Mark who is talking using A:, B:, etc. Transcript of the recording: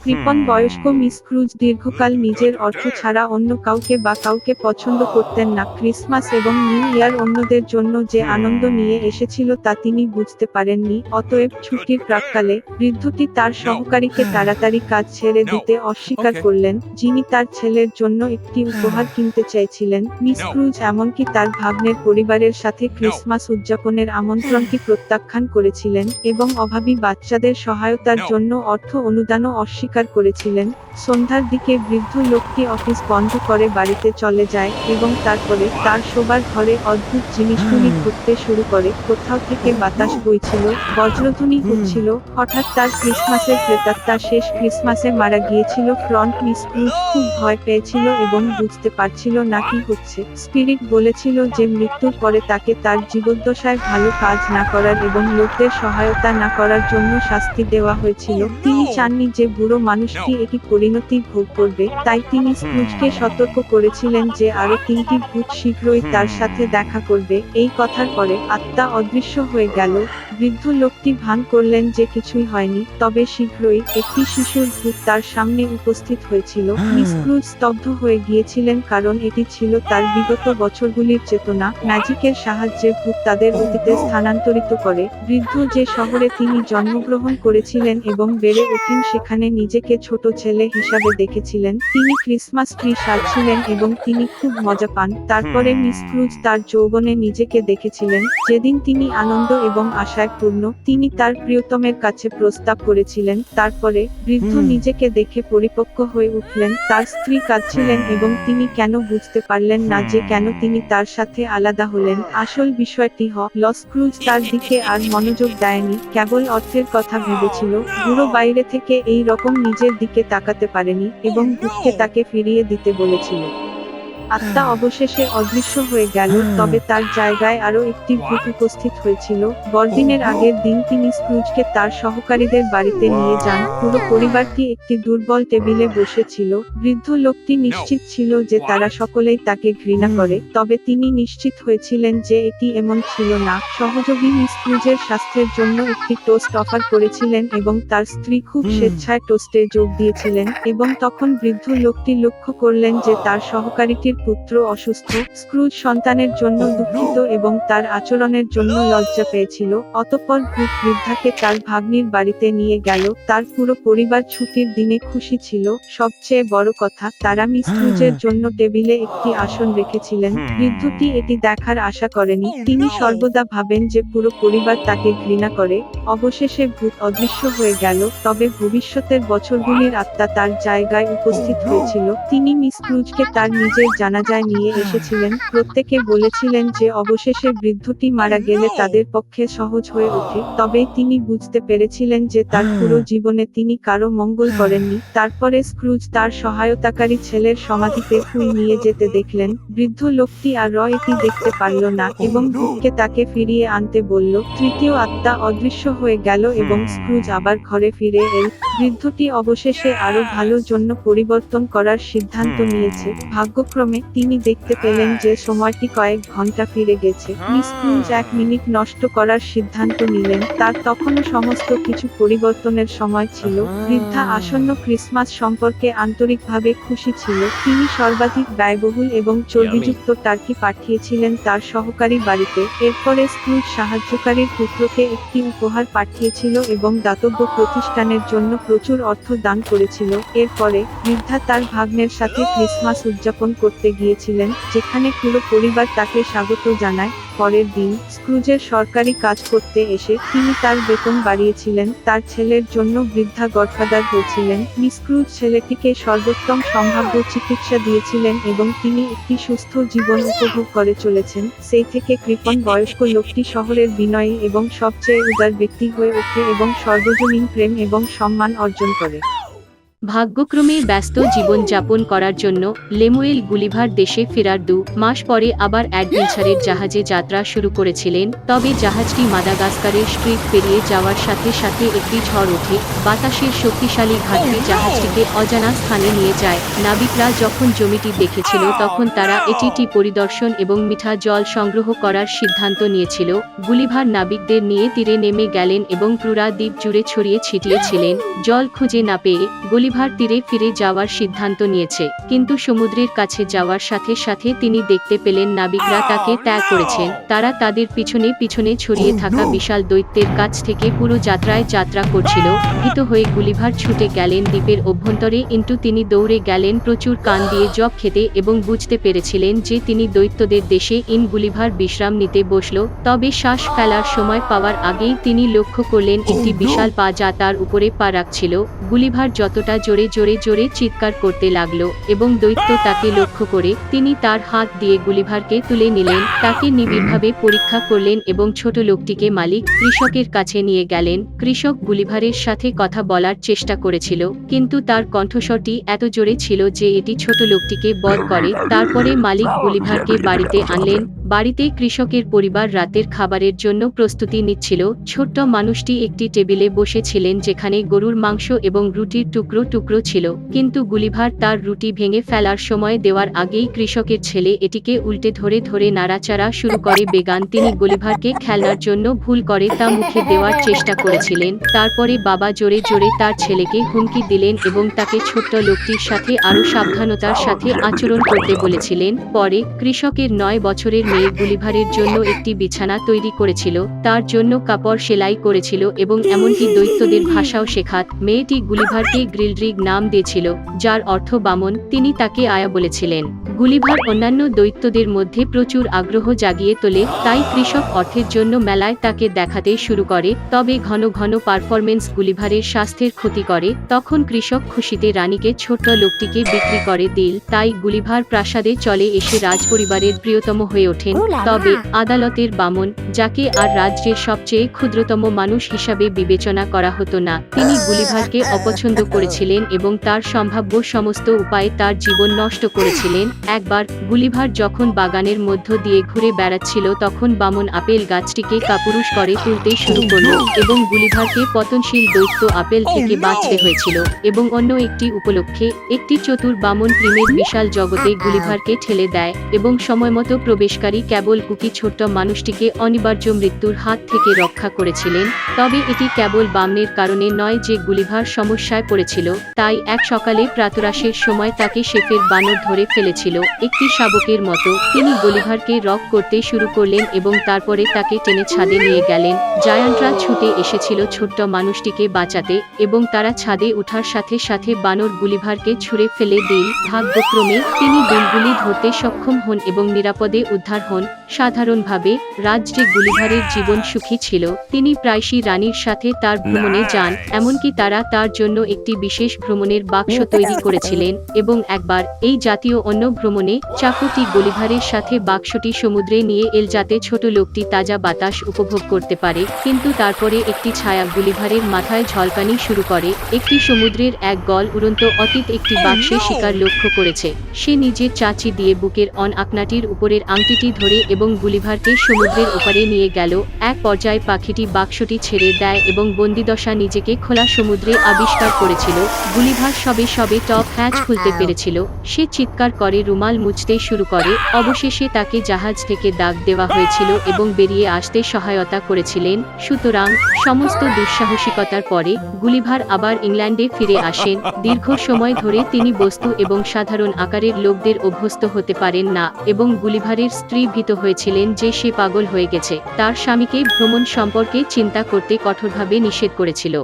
A: কৃপণ বয়স্ক miss cruise দীর্ঘকাল নিজের অর্থ ছাড়া অন্য কাউকে বা কাউকে পছন্দ করতেন না। ক্রিসমাস এবং নিউ ইয়ার অন্যদের জন্য যে আনন্দ নিয়ে এসেছিল তা তিনি বুঝতে পারেননি। অতএব ছুটির প্রাক্কালে বৃদ্ধটি তার সহকারীকে তাড়াতাড়ি কাজ ছেড়ে দিতে অস্বীকার করলেন, যিনি তার ছেলের জন্য একটি উপহার কিনতে চাইছিলেন। মিস ক্রুজ এমনকি তার ভাগ্নের পরিবারের সাথে ক্রিসমাস উদযাপনের আমন্ত্রণটি প্রত্যাখ্যান করেছিলেন এবং অভাবী বাচ্চাদের সহায়তার জন্য অর্থ অনুদানও অস্বীকার করেছিলেন। সন্ধ্যার দিকে বৃদ্ধ লোকটি অফিস বন্ধ করে বাড়িতে চলে যায় এবং তারপরে তার শোবার ঘরে অদ্ভুত জিনিসগুলি ঘটতে শুরু করে। কোথাও থেকে বাতাস বইছিল, বজ্রধ্বনি হচ্ছিল। হঠাৎ তার ক্রিসমাসের প্রেতাত্মা শেষ ক্রিসমাসে মারা গিয়েছিল। ফ্রন্ট মিস ক্রুজ খুব ভয় পেয়েছিল এবং বুঝতে পারছিল না কি হচ্ছে। স্পিরিট বলেছিল যে মৃত্যুর পরে তাকে তার জীবদ্দশায় ভালো কাজ না করার এবং লোকদের সহায়তা না করার জন্য শাস্তি দেওয়া হয়েছিল। তিনি চাননি যে বুড়ো মানুষটি একটি পরিণতি ভোগ করবে, তাই তিনি স্ক্রুজকে সতর্ক করেছিলেন যে আরো 3টি ভূত শীঘ্রই তার সাথে দেখা করবে। এই কথার পরে আত্মা অদৃশ্য হয়ে গেল। বৃদ্ধ লোকটি ভান করলেন যে কিছুই হয়নি, তবে শীঘ্রই একটি শিশুর ভূত তার সামনে উপস্থিত হয়েছিল। মিস ক্রুজ স্তব্ধ হয়ে গিয়েছিলেন কারণ এটি ছিল তার বিগত বছরগুলির চেতনা। ম্যাজিকের সাহায্যে ভূত তাদের অতীতে স্থানান্তরিত করে। বৃদ্ধ যে শহরে তিনি জন্মগ্রহণ করেছিলেন এবং বেড়ে ওঠেন সেখানে নিজেকে ছোট ছেলে হিসাবে দেখেছিলেন। তিনি ক্রিসমাস ট্রি সাজছিলেন এবং তিনি খুব মজা পান। তারপরে মিস ক্রুজ তার যৌবনে নিজেকে দেখেছিলেন, যেদিন তিনি আনন্দ এবং আশায় পূর্ণ। তিনি তার প্রিয়তমের কাছে প্রস্তাব করেছিলেন। তারপরে বৃদ্ধ নিজেকে দেখে পরিপক্ক হয়ে উঠলেন। তার স্ত্রী কাঁদছিলেন এবং তিনি কেন বুঝতে পারলেন না যে কেন তিনি তার সাথে আলাদা হলেন। আসল বিষয়টি লস ক্রুজ তার দিকে আর মনোযোগ দেয়নি, কেবল অর্থের কথা ভেবেছিল। বুড়ো বাইরে থেকে এই রকম নিজের দিকে তাকাতে পারেনি এবং ভূতকে তাকে ফিরিয়ে দিতে বলেছিল। আত্মা অবশেষে অদৃশ্য হয়ে গেল, তবে তার জায়গায় আরো একটি ভূত উপস্থিত হয়েছিল। বড়দিনের আগের দিন তিনি স্ক্রুজকে তার সহকারীদের বাড়িতে নিয়ে যান। পুরো পরিবারটি একটি দুর্বল টেবিলে বসেছিল। বৃদ্ধ লোকটি নিশ্চিত ছিল যে তারা সকলেই তাকে ঘৃণা করে, তবে তিনি নিশ্চিত হয়েছিলেন যে এটি এমন ছিল না। সহযোগী মিস ক্রুজের স্বাস্থ্যের জন্য একটি টোস্ট অফার করেছিলেন এবং তার স্ত্রী খুব স্বেচ্ছায় টোস্টে যোগ দিয়েছিলেন এবং তখন বৃদ্ধ লোকটি লক্ষ্য করলেন যে তার সহকারীটির পুত্র অসুস্থ। স্ক্রুজ সন্তানের জন্য দুঃখিত এবং তার আচরণের জন্য লজ্জা পেয়েছিল। অতঃপর ভূত বৃদ্ধাকে তার ভাগ্নির বাড়িতে নিয়ে গেল। তার পুরো পরিবার ছুটির দিনে খুশি ছিল। সবচেয়ে বড় কথা, তারা মিস ক্রুজের জন্য টেবিলে একটি আসন রেখেছিলেন। বৃদ্ধটি এটি দেখার আশা করেনি। তিনি সর্বদা ভাবেন যে পুরো পরিবার তাকে ঘৃণা করে। অবশেষে ভূত অদৃশ্য হয়ে গেল, তবে ভবিষ্যতের বছরগুলির আত্মা তার জায়গায় উপস্থিত হয়েছিল। তিনি মিস ক্রুজকে তার নিজের জানাজায় নিয়ে এসেছিলেন। প্রত্যেকে বলেছিলেন যে অবশেষে বৃদ্ধটি মারা গেলে তাদের পক্ষে সহজ হয়ে ওঠে, তবে তিনি বুঝতে পেরেছিলেন যে তার পুরো জীবনে তিনি কারো মঙ্গল করেননি। তারপরে স্ক্রুজ তার সহায়তাকারী ছেলের সমাধিতে ফুল নিয়ে যেতে দেখলেন। বৃদ্ধ লোকটি আর এটি দেখতে পারল না এবং ভূতকে তাকে ফিরিয়ে আনতে বলল। তৃতীয় আত্মা অদৃশ্য হয়ে গেল এবং স্ক্রুজ আবার ঘরে ফিরে এল। বৃদ্ধটি অবশেষে আরো ভালো জন্য পরিবর্তন করার সিদ্ধান্ত নিয়েছে। ভাগ্যক্রমে তিনি দেখতে পেলেন যে সময়টি কয়েক ঘন্টা ফিরে গেছে। মিস ক্রুজ 1 মিনিট নষ্ট করার সিদ্ধান্ত নিলেন। তার তখনও সমস্ত কিছু পরিবর্তনের সময় ছিল। বৃদ্ধা আসন্ন ক্রিসমাস সম্পর্কে আন্তরিকভাবে খুশি ছিল। তিনি সর্বাধিক ব্যয়বহুল এবং চর্বিযুক্ত টার্কি পাঠিয়েছিলেন তার সহকারী বাড়িতে। এরপরে স্ক্রুজ সাহায্যকারীর পুত্রকে একটি উপহার পাঠিয়েছিল এবং দাতব্য প্রতিষ্ঠানের জন্য প্রচুর অর্থ দান করেছিল। এরপরে বৃদ্ধা তার ভাগ্নের সাথে ক্রিসমাস উদযাপন করতে গিয়েছিলেন, যেখানে পুরো পরিবার তাকে স্বাগত জানায়। পরের দিন স্ক্রুজের সরকারি কাজ করতে এসে তিনি তার বেতন বাড়িয়েছিলেন। তার ছেলের জন্য বৃদ্ধা গডফাদার হয়েছিলেন। মিস ক্রুজ ছেলেটিকে সর্বোত্তম সম্ভাব্য চিকিৎসা দিয়েছিলেন এবং তিনি একটি সুস্থ জীবন উপভোগ করে চলেছেন। সেই থেকে কৃপণ বয়স্ক লোকটি শহরের বিনয়ী এবং সবচেয়ে উদার ব্যক্তি হয়ে ওঠে এবং সর্বজনীন প্রেম এবং সম্মান অর্জন করে।
B: ভাগ্যক্রমে ব্যস্ত জীবনযাপন করার জন্য লেমুয়েল গুলিভার দেশে ফেরার 2 মাস পরে আবার অ্যাডভেঞ্চারের জাহাজে যাত্রা শুরু করেছিলেন। তবে জাহাজটি মাদাগাস্কারের স্ট্রিট পেরিয়ে যাওয়ার সাথে সাথে একটি ঝড় ওঠে। ওঠে। বাতাসের শক্তিশালী ঘাটতি জাহাজটিকে অজানা স্থানে নিয়ে যায়। নাবিকরা যখন জমিটি দেখেছিল তখন তারা এটি পরিদর্শন এবং মিঠা জল সংগ্রহ করার সিদ্ধান্ত নিয়েছিল। গুলিভার নাবিকদের নিয়ে তীরে নেমে গেলেন এবং পুরা দ্বীপ জুড়ে ছড়িয়ে ছিটিয়েছিলেন। জল খুঁজে না পেয়ে গুলিভার তীরে ফিরে যাওয়ার সিদ্ধান্ত নিয়েছে, কিন্তু সমুদ্রের কাছে যাওয়ার সাথে সাথে তিনি দেখতে পেলেন নাবিকরা তাকে ত্যাগ করেছেন। তারা তাদের পিছনে পিছনে ছড়িয়ে থাকা বিশাল দৈত্যের কাছ থেকে পুরো যাত্রা করছিল। ভীত হয়ে গুলিভার ছুটে গেলেন দ্বীপের অভ্যন্তরে, কিন্তু তিনি দৌড়ে গেলেন প্রচুর কান দিয়ে জগ খেতে এবং বুঝতে পেরেছিলেন যে তিনি দৈত্যদের দেশে। গুলিভার বিশ্রাম নিতে বসল, তবে শ্বাস ফেলার সময় পাওয়ার আগেই তিনি লক্ষ্য করলেন একটি বিশাল পা যা তার উপরে পা রাখছিল। গুলিভার যতটা জোরে জোরে জোরে চিৎকার করতে লাগলো এবং দৈত্য তাকে লক্ষ্য করে তিনি তার হাত দিয়ে গুলিভারকে তুলে নিলেন। তাকে নিবিড়ভাবে পরীক্ষা করলেন এবং ছোট লোকটিকে মালিক কৃষকের কাছে নিয়ে গেলেন। কৃষক গুলিভারের সাথে কথা বলার চেষ্টা করেছিল, কিন্তু তার কণ্ঠস্বরটি এত জোরে ছিল যে এটি ছোট লোকটিকে বধ করে। তারপরে মালিক গুলিভারকে বাড়িতে আনলেন। বাড়িতে কৃষকের পরিবার রাতের খাবারের জন্য প্রস্তুতি নিচ্ছিল। ছোট্ট মানুষটি একটি টেবিলে বসেছিলেন যেখানে গরুর মাংস এবং রুটির টুকরো টুকরো ছিল, কিন্তু গুলিভার তার রুটি ভেঙে ফেলার সময় দেওয়ার আগেই কৃষকের ছেলে এটিকে উল্টে ধরে ধরে নাড়াচাড়া শুরু করে। বেগান তিনি গুলিভারকে খেলনার জন্য ভুল করে তা মুখে দেওয়ার চেষ্টা করেছিলেন। তারপরে বাবা জোরে জোরে তার ছেলেকে হুমকি দিলেন এবং তাকে ছোট্ট লোকটির সাথে আরো সাবধানতার সাথে আচরণ করতে বলেছিলেন। পরে কৃষকের 9 বছরের মেয়ে গুলিভারের জন্য একটি বিছানা তৈরি করেছিল, তার জন্য কাপড় সেলাই করেছিল এবং এমনকি দৈত্যদের ভাষাও শেখাত। মেয়েটি গুলিভারকে গ্রিলড্রিগ নাম দিয়েছিল, যার অর্থ বামন। তিনি তাকে আয়া বলেছিলেন। গুলিভার অন্যান্য দৈত্যদের মধ্যে প্রচুর আগ্রহ জাগিয়ে তোলে, তাই কৃষক অর্থের জন্য মেলায় তাকে দেখাতে শুরু করে। তবে ঘন ঘন পারফরমেন্স গুলিভারের স্বাস্থ্যের ক্ষতি করে। তখন কৃষক খুশিতে রানীকে ছোট্ট লোকটিকে বিক্রি করে দিল। তাই গুলিভার প্রাসাদে চলে এসে রাজপরিবারের প্রিয়তম হয়ে ওঠেন। তবে আদালতের বামন, যাকে আর রাজ্যের সবচেয়ে ক্ষুদ্রতম মানুষ হিসাবে বিবেচনা করা হতো না, তিনি গুলিভারকে অপছন্দ করেছিলেন এবং তার সম্ভাব্য সমস্ত উপায়ে তার জীবন নষ্ট করেছিলেন। একবার গুলিভার যখন বাগানের মধ্য দিয়ে ঘুরে বেড়াচ্ছিল তখন বামন আপেল গাছটিকে কাপুরুষ করে তুলতে শুরু করল এবং গুলিভারকে পতনশীল দৈত্য আপেল থেকে বাঁচতে হয়েছিল। এবং অন্য একটি উপলক্ষে একটি চতুর বামন ক্রিমের বিশাল জগতে গুলিভারকে ঠেলে দেয় এবং সময়মতো প্রবেশকারী কেবল কুকি ছোট্ট মানুষটিকে অনিবার্য মৃত্যুর হাত থেকে রক্ষা করেছিলেন। তবে এটি কেবল বামনের কারণে নয় যে গুলিভার সমস্যায় পড়েছিল। তাই এক সকালে প্রাতরাশের সময় তাকে শেফের বানর ধরে ফেলেছিল একটি শাবকের মতো। তিনি গুলিভারকে রক করতে শুরু করলেন এবং তারপরে তাকে টেনে ছাদে নিয়ে গেলেন। জায়ান্টরা ছুটে এসেছিল ছোট্ট মানুষটিকে বাঁচাতে এবং তারা ছাদে ওঠার সাথে সাথে বানর গুলিভারকে ছুঁড়ে ফেলে দিল। ভাগ্যক্রমে তিনি বিলগুলি ধরতে সক্ষম হন এবং নিরাপদে উদ্ধার হন। সাধারণভাবে রাজ্যে গুলিভারের জীবন সুখী ছিল। তিনি প্রায়শই রানীর সাথে তার ভ্রমণে যান, এমনকি তারা তার জন্য একটি বিশেষ ভ্রমণের বাক্স তৈরি করেছিলেন। এবং একবার এই জাতীয় অন্য ভ্রমণে চাকুটি গুলিভারের সাথে বাক্সটি সমুদ্রে নিয়ে এল যাতে ছোট লোকটি তাজা বাতাস উপভোগ করতে পারে। কিন্তু তারপরে একটি ছায়া গুলিভারের মাথায় ঝলকানি শুরু করে। একটি সমুদ্রের এক গল উড়ন্ত অতীত একটি বাক্সে শিকার লক্ষ্য করেছে। সে নিজের চাচি দিয়ে বুকের আকনাটির উপরের আংটিটি ধরে এবং গুলিভারকে সমুদ্রের ওপারে নিয়ে গেল। এক পর্যায়ে পাখিটি বাক্সটি ছেড়ে দেয় এবং বন্দিদশা নিজেকে খোলা সমুদ্রে আবিষ্কার করেছিল। গুলিভার সবে সবে টপ হ্যাচ খুলতে পেরেছিল। সে চিৎকার করে রুমাল মুছতে শুরু করে। অবশেষে তাকে জাহাজ থেকে ডাক দেওয়া হয়েছিল এবং বেরিয়ে আসতে সহায়তা করেছিলেন। সুতরাং সমস্ত দুঃসাহসিকতার পরে গুলিভার আবার ইংল্যান্ডে ফিরে আসেন। দীর্ঘ সময় ধরে তিনি বস্তু এবং সাধারণ আকারের লোকদের অভ্যস্ত হতে পারেন না এবং গুলিভারের স্ত্রী ভীত হয়েছিলেন যে সে পাগল হয়ে গেছে। তার স্বামীকে ভ্রমণ সম্পর্কে চিন্তা করতে কঠোরভাবে নিষেধ করেছিল।